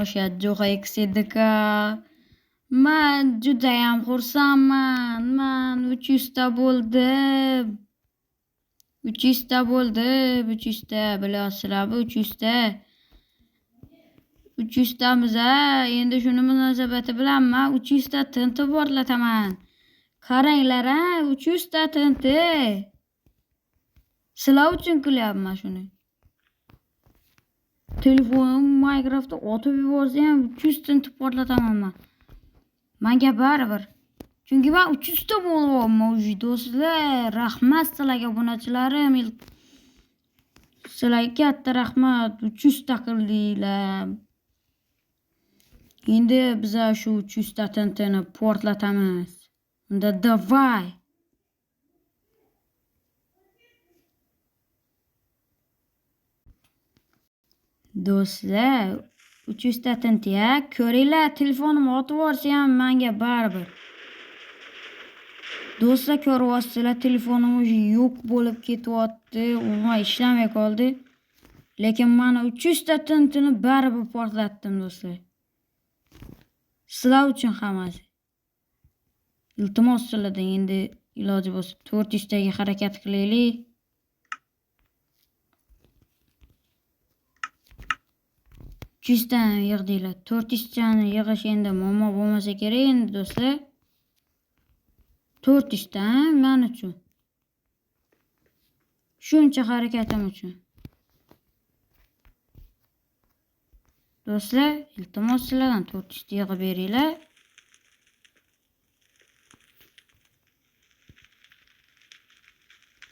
O'sha Jo'xa Exedika. Men judayam xursandman. Men 300 ta bo'ldim. 300 ta bo'ldim. 300 ta bilasizlarmi? 300 ta. 300 tamiz endi shuni munosabati bilan men 300 ta tinti portlataman. Qaranglar, 300 ta tinti. Sizlar uchun qilyapman shuni. Telefonim Minecraftda otib yuborsa ham 300 tinti portlataman men. Menga baribir. Chunki men 300 ta bo'lyapman do'stlar. Rahmat sizlarga obunachilarim. Sizlarga katta rahmat. 300 ta qildinglar. Endi biz shu 300 ta tintini portlatamiz. Unda davay. Do'stlar, 300 ta tinti ko'ringlar, telefonim otib yuborsa ham menga baribir. Do'stlar, ko'ryapsizlar, telefonim уже yo'q bo'lib ketyapti, umuman ishlamay qoldi. Lekin men 300 ta tintini baribir portlatdim do'stlar. Sizlar uchun hammasi. Iltimos sizlardan endi iloji bo'lsa 400 taga harakat qilaylik. Chistani yig'dinglar. 400 tani yig'ish endi muammo bo'lmasa kerak endi do'stlar. 400 ta men uchun. Shuncha harakatim uchun. Do'stlar, iltimos sizlardan 400 ta yig'ib beringlar.